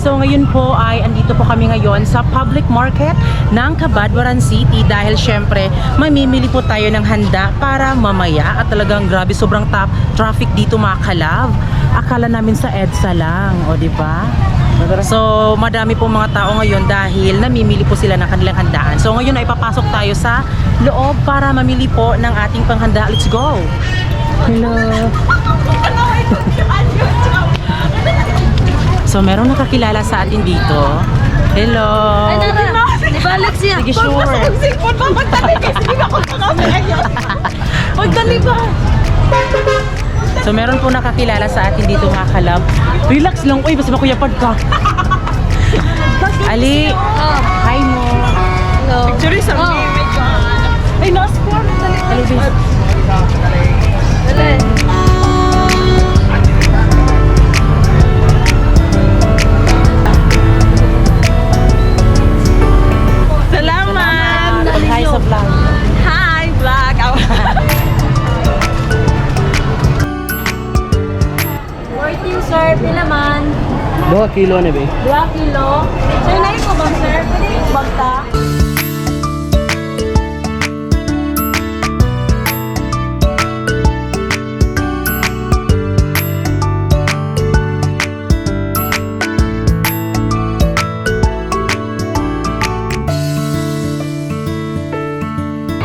So ngayon po ay andito po kami ngayon sa public market ng Cabadbaran City dahil syempre mamimili po tayo ng handa para mamaya at talagang grabe sobrang traffic dito mga kalab. Akala namin sa EDSA lang, o di ba? So madami po mga tao ngayon dahil namimili po sila ng kanilang handaan. So ngayon ay papasok tayo sa loob para mamili po ng ating panghanda. Let's go! Hello! So, meron nakakilala sa atin dito. Hello! Ay, di ba, Alexia? Sige, sure. Magdali ba? So, meron po nakakilala sa atin dito mga kalab. Relax lang. Uy, basta makuyapad ka. Ali! Hi mo! Hello. Picture sa Ay, na-sport! Dali, Dali. Salamat! Hi sa vlog. Hi, vlog. 14, sir. Pila man? 2 kilo na ba? 2 kilo. Sir, nais ko ba, sir? Bagta?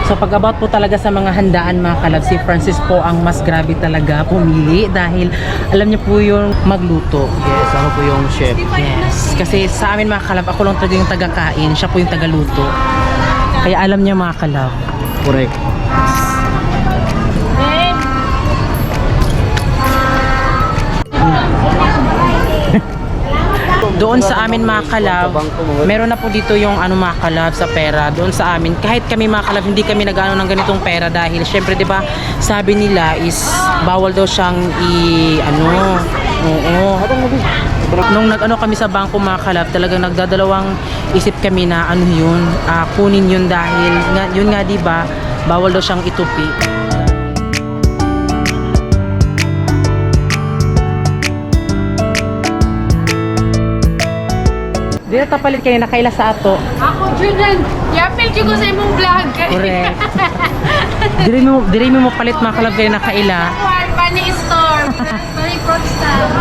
So pag-about po talaga sa mga handaan mga kalab, si Francis po ang mas grabe talaga pumili dahil alam niyo po yung magluto. Yes, ako po yung chef. Yes. Kasi sa amin mga kalab, ako lang talaga yung taga-kain, siya po yung taga-luto. Kaya alam niya mga kalab. Correct. Doon sa amin mga kalab, meron na po dito yung ano mga kalab sa pera. Doon sa amin, kahit kami mga kalab, hindi kami nag-ano ng ganitong pera dahil syempre 'di ba, sabi nila is bawal daw siyang oo. Nung nag-ano kami sa bangko mga kalab, talagang nagdadalawang isip kami na ano yun, kunin yun dahil yun nga 'di ba, bawal daw siyang itupi. Di na tapalit kayo na kaila sa ato. Ako, Judan. Yapil ko sa imong vlog. Correct. Diri mo palit mga kalab kayo na kaila. Funny store. Funny fruit stand.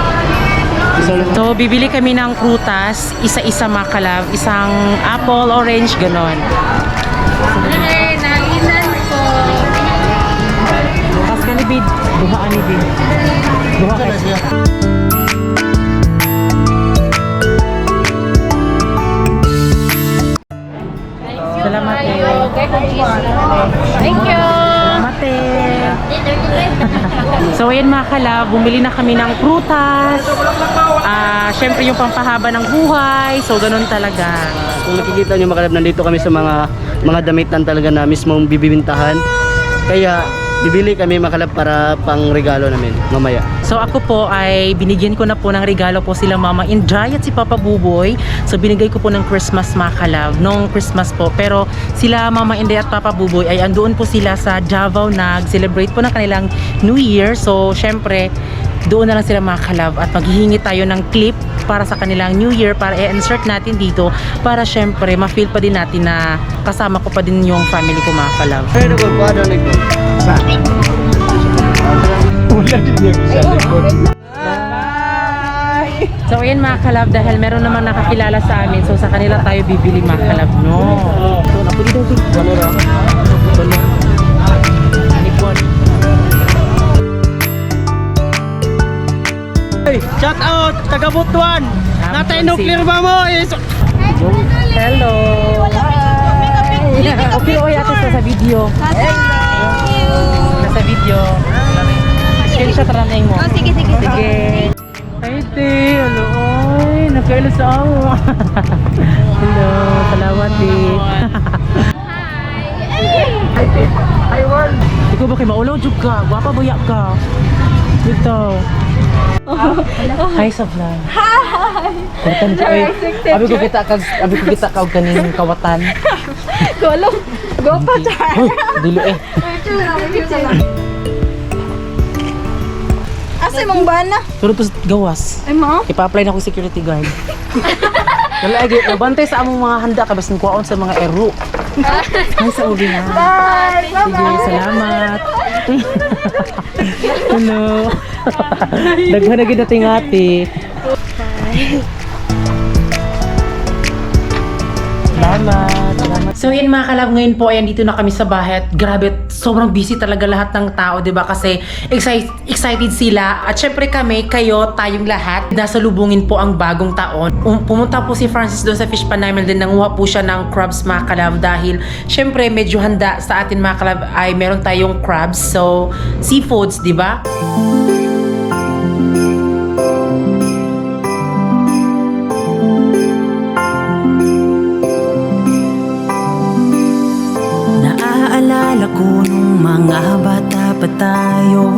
So, bibili kami ng prutas, isa-isa mga kalab, isang apple, orange, ganon. Hey, nailan ko. Tapos ka ni Bid, duhaan ni Bid. Duha kayo siya. Salamat eh. Thank you. Salamat eh. So ayan mga kalab, bumili na kami ng prutas. Syempre yung pampahaba ng buhay. So ganun talaga. Kung nakikita nyo makalab, nandito kami sa mga damitan talaga na mismong bibibintahan. Kaya bibili kami makalab para pang regalo namin mamaya. So ako po ay binigyan ko na po ng regalo po sila Mama Inday at si Papa Buboy. So binigay ko po ng Christmas mga kalab, nung Christmas po. Pero sila Mama Inday at Papa Buboy ay andoon po sila sa Davao, nag-celebrate po ng kanilang New Year. So syempre doon na lang sila mga kalab at maghihingi tayo ng clip para sa kanilang New Year para i-insert natin dito para syempre ma-feel pa din natin na kasama ko pa din yung family ko mga kalab. Pero kung paano nagpo? So ayan mga kalab, dahil meron naman nakakilala sa amin, so sa kanila tayo bibili mga kalab, no? So napo dito dito. Hey, shout out taga Butuan. Natay nuclear ba mo? Hello. Hi. Okay, oy ate sa video. Nasa video. Screenshot ranay mo. Oh, sige. Sige. Ay, te. Hello. Oy, nagkailo sa ako. Hello. Salamat, te. Hi, te. Hi, world. Ikaw ba kayo maulaw, Jug ka? Gwapa baya ka? Dito. Hi sa vlog. Hi. Abi ko kita kag kaning kawatan. Golong. Go pa, Char. Hoy, dilo eh. As Asa imong bana? Pero to gawas. Ay mo? Ipa-apply na ko security guard. Nalagi, nabantay sa among mga handa kabas ng kuwaon sa mga ero. Ay, sa ubi nga. Bye! Sige, salamat. Hello. Daghan na gid nating ate. Salamat. So yun mga kalab, ngayon po ayan dito na kami sa bahay at grabe, sobrang busy talaga lahat ng tao, 'di ba? Kasi excited sila at syempre kami, kayo, tayong lahat nasa lubungin po ang bagong taon. Pumunta po si Francis doon sa fish pan namin, din nanguha po siya ng crabs mga kalab dahil syempre medyo handa sa atin mga kalab ay meron tayong crabs, so seafoods, 'di ba? Naaalala ko nung mga bata pa tayo,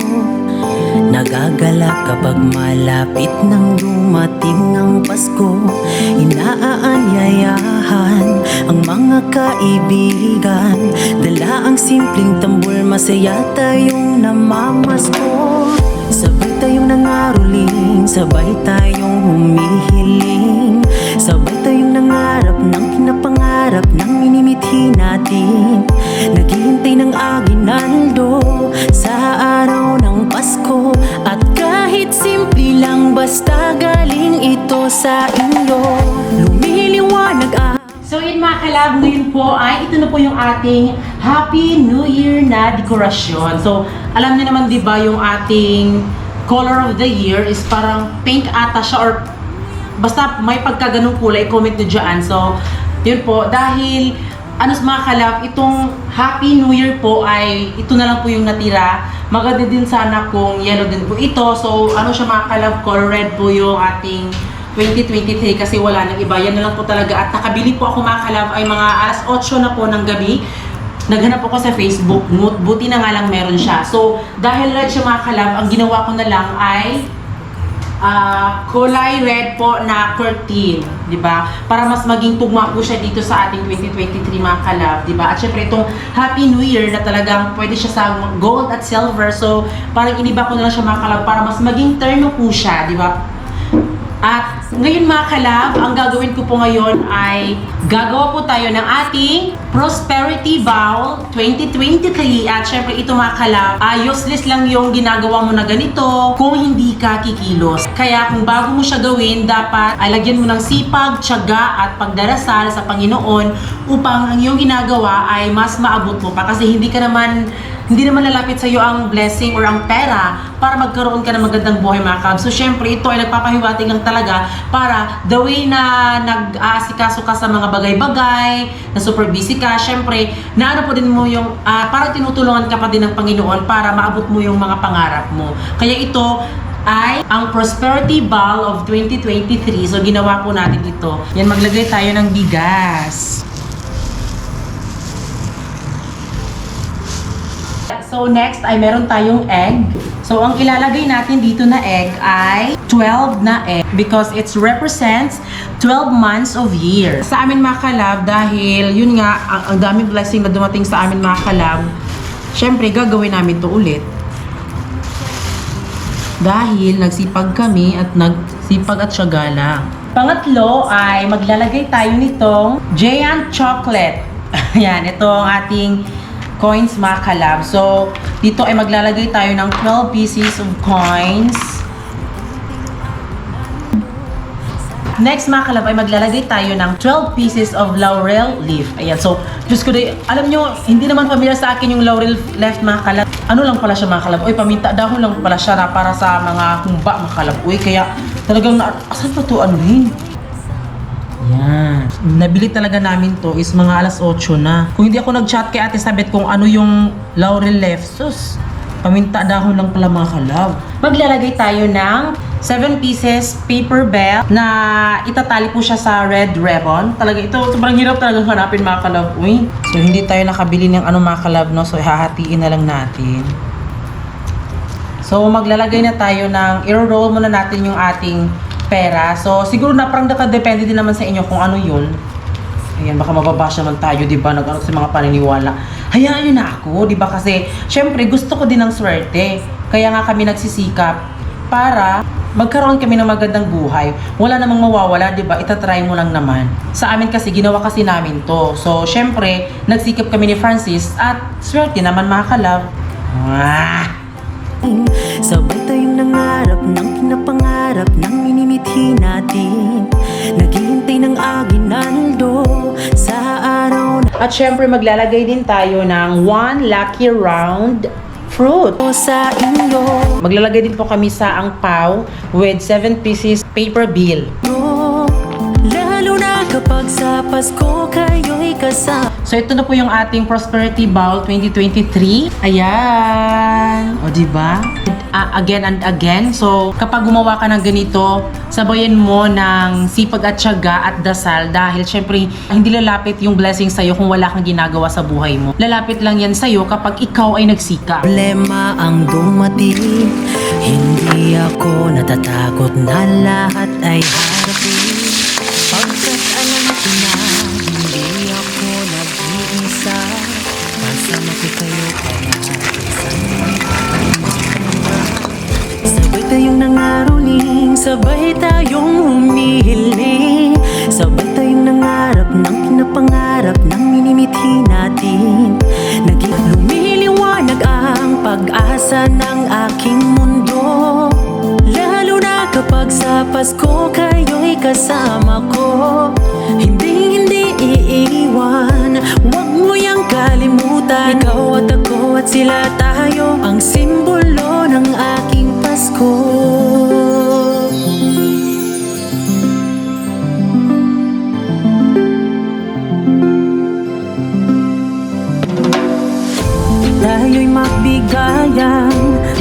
nagagalak kapag malapit nang dumating ang Pasko. Inaaanyayahan ang mga kaibigan, dala ang simpleng tambol, masaya tayong namamasko. Sabay tayong nangaroling, sabay tayong humihiling, sabay tayong nangarap ng pinapangarap ng minimithi natin. Naghihintay ng aginaldo sa araw ng Pasko, at kahit simple lang basta galing ito sa inyo, lumiliwanag ang So yun mga kalab, ngayon po ay ito na po yung ating Happy New Year na dekorasyon. So alam niyo naman 'di ba yung ating color of the year is parang pink ata siya, or basta may pagkaganong kulay, comment nyo dyan. So yun po, dahil mga kalab, itong Happy New Year po ay ito na lang po yung natira. Maganda din sana kung yellow din po ito. So siya mga kalab, color red po yung ating 2023 kasi wala nang iba. Yan na lang po talaga. At nakabili po ako mga kalab ay mga alas 8 na po ng gabi. Naghanap ako sa Facebook, buti na nga lang meron siya. So dahil red siya mga kalab, ang ginawa ko na lang ay kulay red po na curtain, di ba? Para mas maging tugma po siya dito sa ating 2023 mga kalab, di ba? At syempre itong Happy New Year na talagang pwede siya sa gold at silver. So parang iniba ko na lang siya mga kalab para mas maging terno po siya, di ba? At ngayon mga kalab, ang gagawin ko po ngayon ay gagawa po tayo ng ating Prosperity Bowl 2023. At syempre ito mga kalab, useless lang yung ginagawa mo na ganito kung hindi ka kikilos. Kaya kung bago mo siya gawin, dapat ay lagyan mo ng sipag, tiyaga at pagdarasal sa Panginoon upang ang iyong ginagawa ay mas maabot mo pa. Kasi hindi naman lalapit sa iyo ang blessing or ang pera para magkaroon ka ng magandang buhay mga kalab. So syempre ito ay nagpapahiwatig lang talaga para the way na nag-aasikaso ka sa mga bagay-bagay, na super busy ka, syempre na po din mo yung parang tinutulungan ka pa din ng Panginoon para maabot mo yung mga pangarap mo. Kaya ito ay ang Prosperity Bowl of 2023. So ginawa po natin ito. Yan, maglagay tayo ng bigas. So next ay meron tayong egg. So ang ilalagay natin dito na egg ay 12 na egg because it represents 12 months of year. Sa amin mga kalab, dahil yun nga, ang daming blessing na dumating sa amin mga kalab, syempre gagawin namin to ulit. Dahil nagsipag kami at nagsipag at syagala. Pangatlo ay maglalagay tayo nitong Giant Chocolate. Ayan, ito ang ating coins mga kalab. So, dito ay maglalagay tayo ng 12 pieces of coins. Next mga kalab ay maglalagay tayo ng 12 pieces of laurel leaf. Ayan. So, Diyos ko day, alam nyo, hindi naman familiar sa akin yung laurel leaf mga kalab. Ano lang pala siya mga kalab? Uy, paminta dahon lang pala siya na para sa mga humba mga kalab. Uy, kaya talagang, asan pa to rin? Yan. Nabili talaga namin to is mga alas 8 na. Kung hindi ako nag-chat kay Ate Sabet kung ano yung laurel leaf, sus, paminta dahon lang pala mga kalab. Maglalagay tayo ng 7 pieces paper bell na itatali po siya sa red ribbon. Talaga ito, sobrang hirap talaga hanapin mga kalab. Uy. So hindi tayo nakabili ng mga kalab, no? So hahatiin na lang natin. So maglalagay na tayo ng, i-roll muna natin yung ating pera. So, siguro na parang nakadepende din naman sa inyo kung ano yun. Ayan, baka mababash naman tayo, di ba? Nag-ano sa mga paniniwala. Hayaan nyo na ako, di ba? Kasi, syempre, gusto ko din ng swerte. Kaya nga kami nagsisikap para magkaroon kami ng magandang buhay. Wala namang mawawala, di ba? Itatry mo lang naman. Sa amin kasi, ginawa kasi namin to. So, syempre, nagsikap kami ni Francis at swerte naman mga kalab. Sabay tayong nangarap ng pinapangarap ng minimithi natin. Naghihintay ng aginaldo sa araw na At syempre, maglalagay din tayo ng 1 lucky round fruit. sa inyo. Maglalagay din po kami sa angpaw with 7 pieces paper bill. Lalo na kapag sa Pasko kayo'y kasama. So ito na po yung ating Prosperity Bowl 2023. Ayan. O diba? Again and again. So kapag gumawa ka ng ganito, sabayan mo ng sipag at tiyaga at dasal dahil syempre hindi lalapit yung blessing sa'yo kung wala kang ginagawa sa buhay mo. Lalapit lang yan sa'yo kapag ikaw ay nagsikap. Problema ang dumating. Hindi ako natatakot na lahat ay harapin. Pagkat alam ko na hindi ako nag-iisa. Kasama ko kayo kaya sabay tayong nangaruling, sabay tayong humihiling, sabay tayong nangarap ng pinapangarap ng minimithi natin. Lumiliwanag ang pag-asa ng aking mundo. Lalo na kapag sa Pasko kayo'y kasama ko. Hindi iiwan, huwag mo yang kalimutan. Ikaw at ako at sila tayo, ang simbolo ng aking Pasko. Tayo'y magbigayan,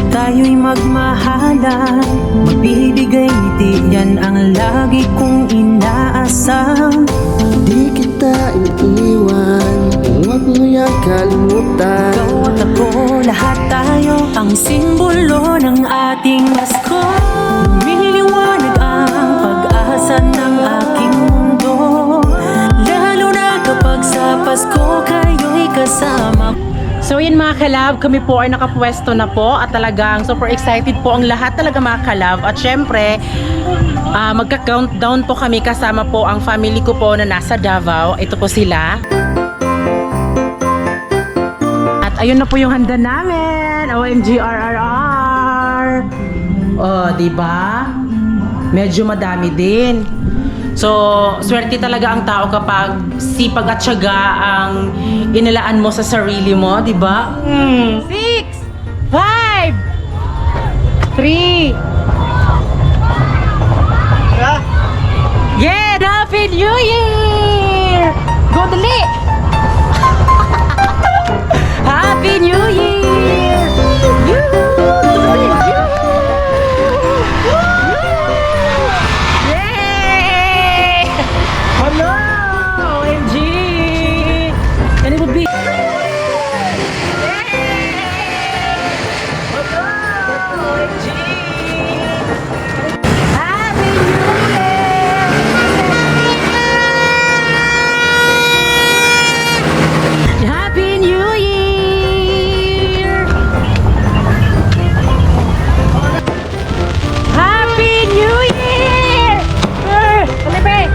tayo'y magmahalan. Magbibigay ngiti, yan ang lagi kong inaasam. Di kita iiwan, huwag mo yang kalimutan. Ikaw at ako, lahat tayo, ang simbolo ng ating Pasko. Lumiliwanag ang pag-asa ng aking mundo. Lalo na kapag sa Pasko kayo'y kasama. So yun mga kalab, kami po ay nakapwesto na po at talagang super excited po ang lahat talaga mga kalab. At syempre, magka-countdown po kami kasama po ang family ko po na nasa Davao. Ito po sila. At ayun na po yung handa namin. OMG RRR. Oh, diba? Medyo madami din. So, swerte talaga ang tao kapag sipag at tiyaga ang inilaan mo sa sarili mo, di ba? 6, 5, 3. Yeah! Happy New Year! Go dali! Happy New Year! Yay! Hello! OMG! And it would be... Happy New Year! Happy New Year! Happy New Year! Felipe!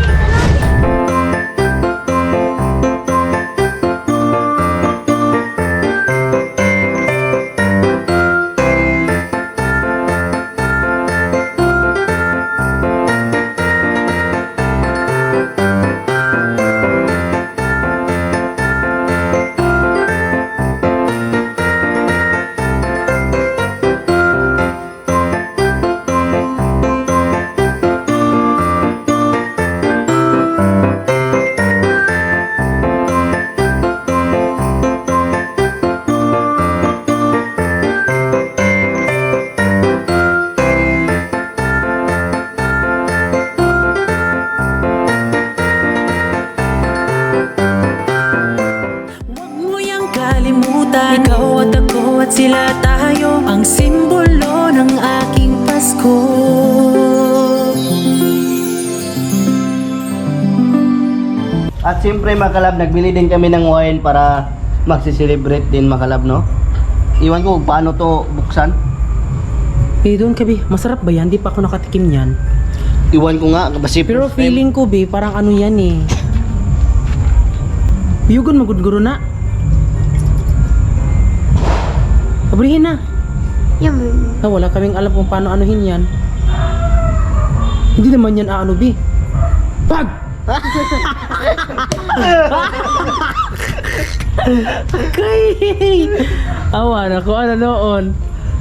Huwag mo yang kalimutan. Ikaw at ako at sila tayo, ang simbolo ng aking Pasko. At siyempre mga kalab, nagbili din kami ng wine para magsi-celebrate din mga kalab, no? Iwan ko kung paano to buksan. Eh, doon ka, Bi. Masarap ba yan? Di pa ako nakatikim yan. Iwan ko nga, kasi Pero first time. feeling ko, Bi, parang ano yan eh. Yugon, magudguro na. Pabrihin na. Ah, wala kaming alam kung paano anuhin yan. Hindi naman yan ano, Bi. Pag! Okay! Awa na ko, ano noon.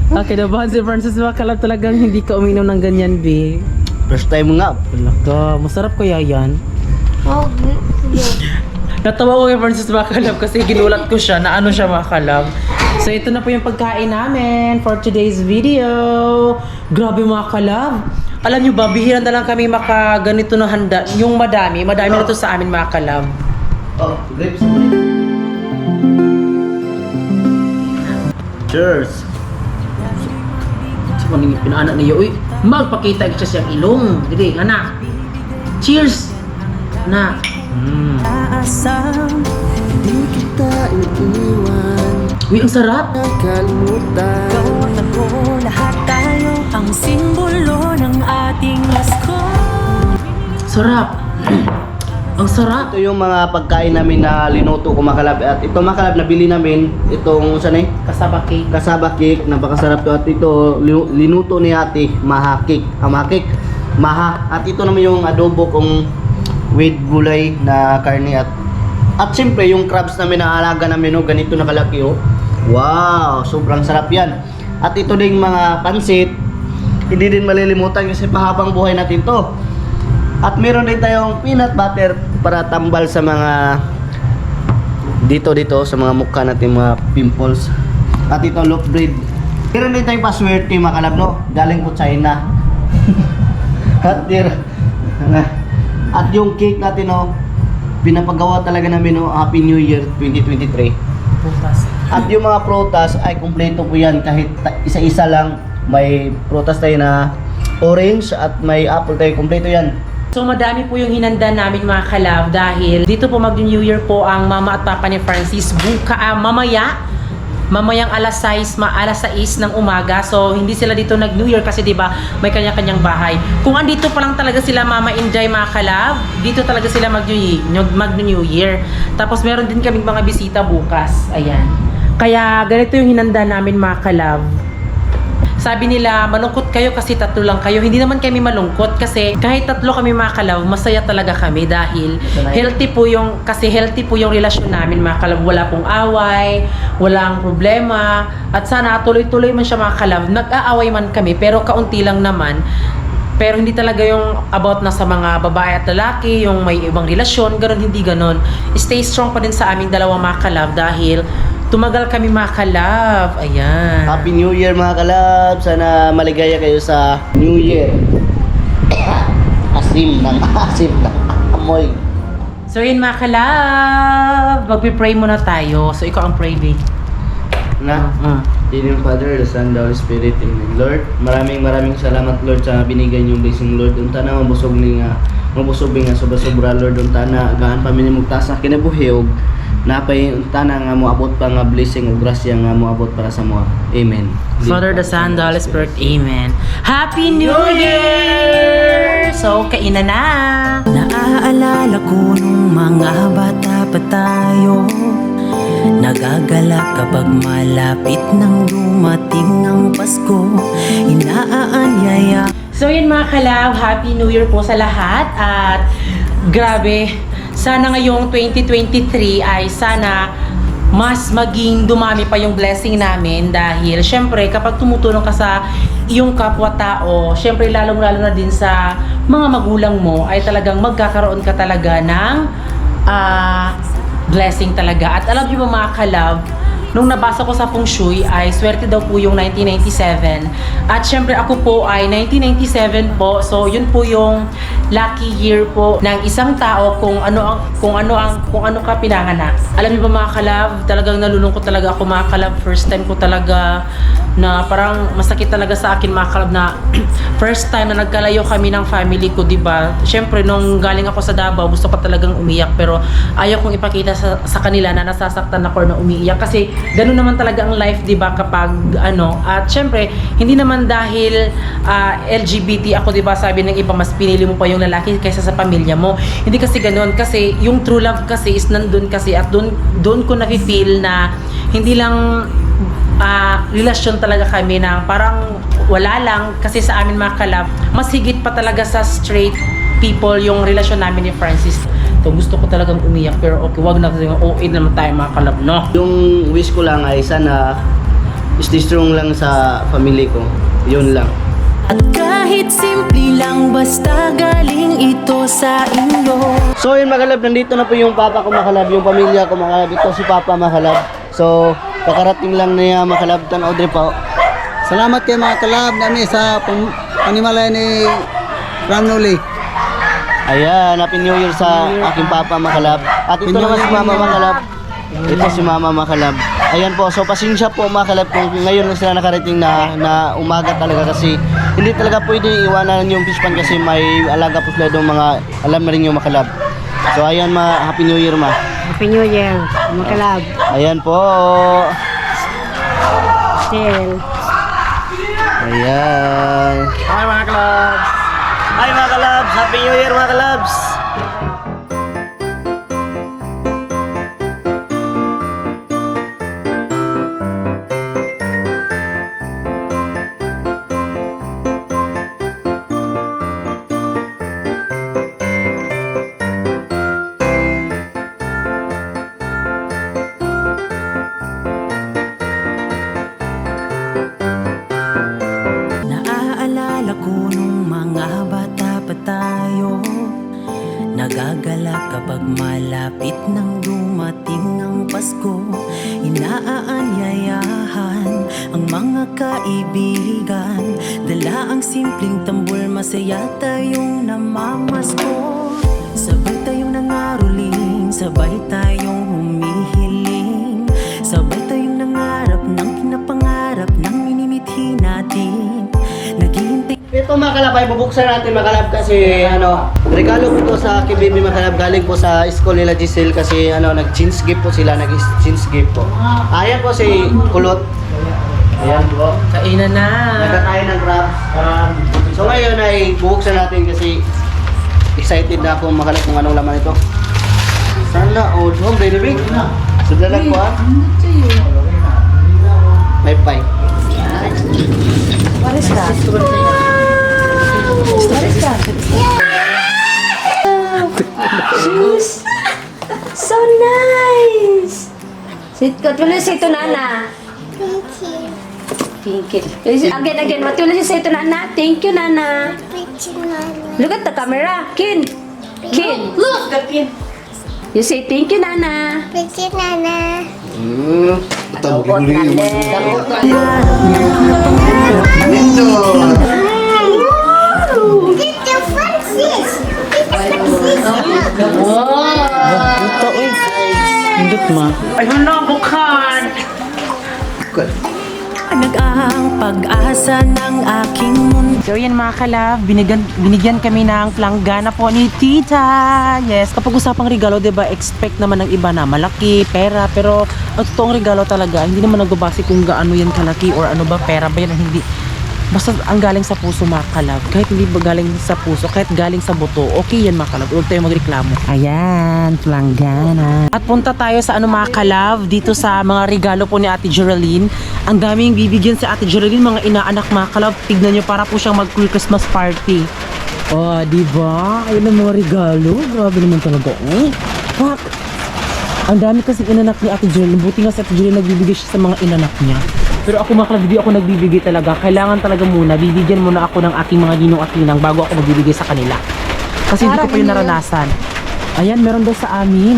Okay, nabahan si Francis Makalab talagang hindi ka uminom ng ganyan, Bi. First time nga. Wala ka, masarap kaya yan. Oh, Natawa ko kay Francis Makalab kasi ginulat ko siya na ano siya Makalab. So ito na po yung pagkain namin for today's video. Grabe Makalab. Alam nyo ba, bihira na lang kami makaganito na handa. Yung madami na to sa amin Makalab. Oh, grapes. Cheers. Sa paning pinaanak niya, uy, magpakita siya siyang ilong. Dili, anak. Cheers! Na. Aasam Di kita iiwan, Uy, ang sarap. kalimutan. Ikaw at ako, lahat tayo ang simbolo ng ating Pasko. Sarap. Ang sarap. Ito yung mga pagkain namin na linuto ko Makalab. At ito Makalab, nabili namin itong saan Kasaba cake. kasaba cake, napakasarap to. At ito linuto ni ate, maha cake. Maha cake, maha. At ito naman yung adobo kong with gulay na karne at siyempre yung crabs namin na alaga namin, no, ganito na kalaki, oh. Wow, sobrang sarap yan. At ito ding mga pansit, hindi din malilimutan kasi pahabang buhay natin to. At meron din tayong peanut butter para tambal sa mga dito sa mga mukha natin, mga pimples. At ito loaf bread. Meron din tayong paswerte Makalab, no? Galing po China. At yung cake natin, no, pinapagawa talaga namin, no, Happy New Year 2023. Putas. At yung mga prutas ay kumpleto po yan, kahit isa-isa lang. May prutas tayo na orange at may apple tayo, kumpleto yan. So madami po yung hinanda namin mga kalab dahil dito po mag-New Year po ang mama at papa ni Francis mamayang alas 6 ng umaga. So hindi sila dito nag-New Year kasi 'di ba may kanya-kanyang bahay. Kung andito pa lang talaga sila Mama Inday mga kalab, dito talaga sila mag-New Year. Tapos meron din kaming mga bisita bukas. Ayan. Kaya ganito yung hinanda namin mga kalab. Sabi nila, malungkot kayo kasi tatlo lang kayo. Hindi naman kami malungkot kasi kahit tatlo kami mga kalab, masaya talaga kami dahil healthy po yung relasyon namin mga kalab. Wala pong away, walang problema. At sana tuloy-tuloy man siya mga kalab. Nag-aaway man kami pero kaunti lang naman. Pero hindi talaga yung about na sa mga babae at lalaki, yung may ibang relasyon, ganun, hindi ganun. Stay strong pa din sa aming dalawang mga kalab dahil tumagal kami mga kalab. Ayan. Happy New Year mga kalab. Sana maligaya kayo sa New Year. Asim ng amoy. So yun mga kalab, magpipray muna tayo. So ikaw ang pray, babe. Na? In your Father, the Son, the Holy Spirit, Amen. Lord, maraming salamat Lord sa binigay niyong blessing Lord. Unta na mabusog nga sobra-sobra Lord. Unta na gaan pa minimog tasa kinabuhi og napay unta na nga moabot pa nga blessing ug grasya nga moabot para sa mo. Amen. Father, the Son, the Holy Spirit, Amen. Happy New Year! So, kainan na! Naaalala ko nung mga bata pa tayo, nagagalak kapag malapit nang dumating ang Pasko. Inaanyaya. So yun mga kalab, Happy New Year po sa lahat. At grabe, sana ngayong 2023 ay sana mas maging dumami pa yung blessing namin dahil syempre kapag tumutulong ka sa iyong kapwa-tao, syempre lalong-lalo na din sa mga magulang mo ay talagang magkakaroon ka talaga ng blessing talaga. At alam niyo ba mga kalab, nung nabasa ko sa Feng Shui ay swerte daw po yung 1997. At syempre ako po ay 1997 po. So yun po yung lucky year po ng isang tao kung ano ka pinanganak. Alam niyo ba mga kalab, talagang nalulungkot talaga ako mga kalab. First time ko talaga na parang masakit talaga sa akin mga kalab na first time na nagkalayo kami ng family ko, di ba? Syempre nung galing ako sa Davao, gusto ko talagang umiyak pero ayaw kong ipakita sa kanila na nasasaktan ako na umiiyak kasi ganun naman talaga ang life, di ba? Kapag at syempre hindi naman dahil LGBT ako, di ba? Sabi ng iba, mas pinili mo pa yung lalaki kaysa sa pamilya mo. Hindi kasi ganun, kasi yung true love kasi is nandun kasi at doon ko na-feel na hindi lang relasyon talaga kami na parang wala lang, kasi sa amin mga kalab, mas higit pa talaga sa straight people yung relasyon namin ni Francis. So gusto ko talagang umiyak pero okay, wag na kasi OA naman tayo mga kalab, no? Yung wish ko lang ay sana stay strong lang sa family ko. Yun lang. At kahit simple lang, basta galing ito sa inyo. So yun mga kalab, nandito na po yung papa ko mga kalab, yung pamilya ko mga kalab. Ito si papa mga kalab. So kakarating lang niya mga kalab, tan Audrey po. Salamat kay mga kalab nami sa panimalay ni Ramnuli. Ayan, Happy New Year sa aking papa mga kalab. At ito naman si mama mga kalab. Ito si mama mga kalab. Ayan po, so pasensya po mga kalab kung ngayon lang sila nakarating na umaga talaga kasi hindi talaga pwede iwanan yung fishpan kasi may alaga po sila doon, mga alam na rin yung mga kalab. So ayan Happy New Year ma. Happy New Year, mga kalab. Ayan po. Still. Ayan. Hi mga kalab. Hi mga kalabs! Happy New Year mga kalabs! Naaalala ko nung mga bata pa tayo, nagagalak kapag malapit nang dumating ang Pasko. Inaaanyayahan ang mga kaibigan, dala ang simpleng tambol, masaya tayong namamasko. Sabay tayong nangaroling, sabay tayong humihiling, sabay tayong nangarap ng pinapangarap ng minimithi natin. Naghihintay. Ito mga kalab ay bubuksan natin mga kalab kasi regalo po to sa aking baby mga kalab, galing po sa school nila Giselle kasi nag-jeans gift po sila, nag-jeans gift po. Ayan po si Kulot. Ayan po. Kainan na. Nagkakain ng crabs. So ngayon ay bubuksan natin kasi excited na ako makalap kung anong laman ito. Sana all home baby. Sudalag ko ah. Bye. What is that? What is that? Shoes. So nice. Tuloy sa ito, Nana. Thank you. Again. Matuloy sa ito, Nana. Thank you, Nana. Look at the camera. Kin. Look. You say thank you, Nana. Hindot ma. Ay, hala, bukhan! Nag-ang pag-asa ng aking mundo. So yan mga kalab, binigyan kami ng planggana po ni Tita. Yes, kapag usapang regalo, diba, expect naman ng iba na malaki, pera, pero ang totoong regalo talaga, hindi naman nagbabase kung gaano yan kalaki or ano ba, pera ba yan o hindi. Basta ang galing sa puso mga kalab. Kahit hindi ba galing sa puso, kahit galing sa buto, okay yan mga kalab. Huwag tayo magreklamo. Ayan, planggana. At punta tayo sa mga kalab, dito sa mga regalo po ni Ate Geraldine. Ang daming bibigyan si Ate Geraldine, mga inaanak mga kalab. Tignan nyo, para po siyang mag-Christmas party. Oh, diba? Ayun ang mga regalo. Grabe naman talaga. Fuck! Ang dami kasi inanak ni Ate Geraldine. Buti nga si Ate Geraldine nagbibigay siya sa mga inanak niya. Pero ako mga kalab, hindi ako nagbibigay talaga. Kailangan talaga muna, bibigyan muna ako ng aking mga ninong at ninang bago ako magbibigay sa kanila. Kasi hindi ko pa yung naranasan. Ayan, meron daw sa amin.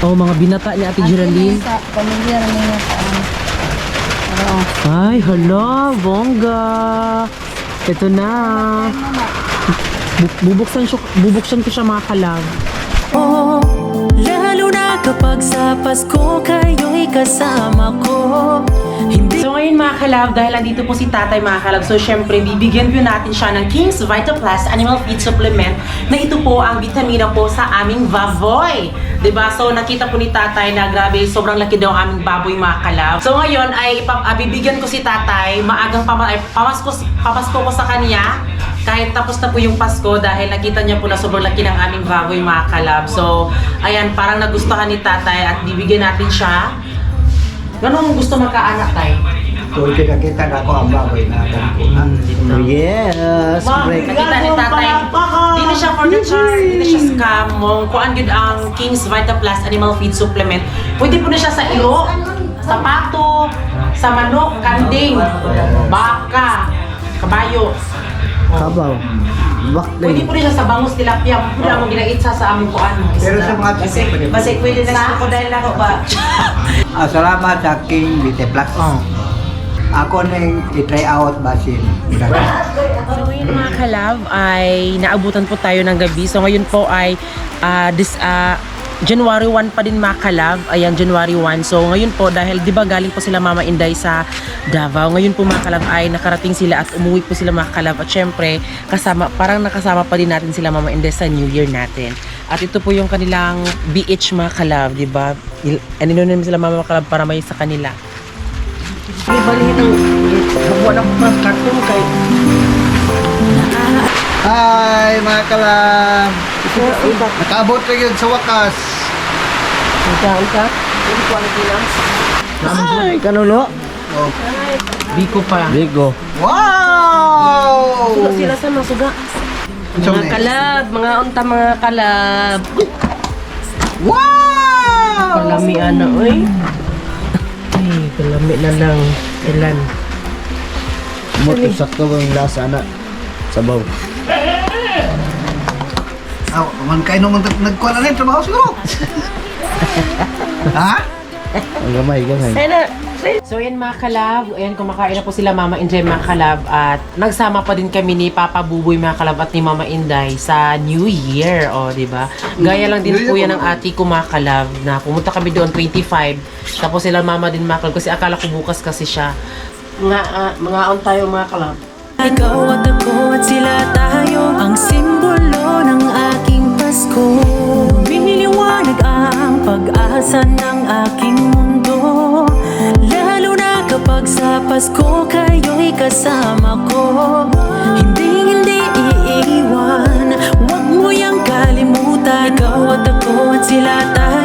Oh, mga binata ni Ate Geraldine. Sa pamilya namin niya sa Ay, hala, bongga. Ito na. Bubuksan ko siya mga kalab. Oh, lalo na kapag sa Pasko kayo'y kasama ko. Hindi So ngayon mga kalab, dahil andito po si tatay mga kalab, so syempre bibigyan po natin siya ng King's Vita Plus Animal Feed Supplement na ito po ang vitamina po sa aming baboy. 'Di ba? So nakita po ni tatay na grabe, sobrang laki daw ang aming baboy mga kalab. So ngayon ay bibigyan ko si tatay, maagang pamasko ko sa kanya. Kahit tapos na po yung Pasko dahil nakita niya po na sobrang laki ng aming baboy mga kalab. So ayan, parang nagustuhan ni tatay at bibigyan natin siya. Ganun gusto magkaanak tay? Kung kita na ako ang baboy na ako. Yes, break. Nakita ni tatay, di na siya for the char, di na siya scam. Kuan gud ang King's Vita Plus Animal Feed Supplement. Pwede po na siya sa ilo, sa pato, sa manok, kanding, baka, kabayo. Kabaw. Pwede po rin siya sa bangus tilapia. Wala mo ginaitsa sa aming kuan. Pero sa mga Basi pwede na ako dahil ako ba? salamat sa King Vita Plus. Ako nang i-try out basin. So ngayon mga kalab ay naabutan po tayo ng gabi. So ngayon po ay January 1 pa din mga kalab. Ayan, January 1. So ngayon po dahil di ba galing po sila Mama Inday sa Davao. Ngayon po mga kalab ay nakarating sila at umuwi po sila mga kalab. At syempre parang nakasama pa din natin sila Mama Inday sa New Year natin. At ito po yung kanilang BH mga kalab, di ba? Anino namin sila Mama kalab para may sa kanila. May balihin ng wala ko pa karton kay Hi mga kalam. Nakaabot na yun sa wakas. Ika. Hindi ko alam lang. Ay, kanulo. Oh. Biko pa. Bigo. Wow! Sila sa masuga. Mga Kalab, mga unta mga kalab. Wow! Kalami ana oy. Ay, kalami na lang. Ilan? Moto sakto ang lasa na. Sabaw. Man kayo naman nagkuha na rin trabaho siguro. Ha? Ang gamay. So yan mga kalab, ayan kumakain na po sila Mama Inday mga kalab at nagsama pa din kami ni Papa Buboy mga kalab at ni Mama Inday sa New Year, o di ba? Gaya lang din po yan ng ati ko mga kalab na pumunta kami doon 25 tapos sila Mama din mga kalab kasi akala ko bukas kasi siya. Mga on tayo mga kalab. ikaw at ako at sila tayo ang simbolo ng aking Pasko. Lumiliwanag ang pag-asa ng aking mundo. Lalo na kapag sa Pasko kayo'y kasama ko. Hindi iiwan, huwag mo yang kalimutan. Ikaw at ako at sila tayo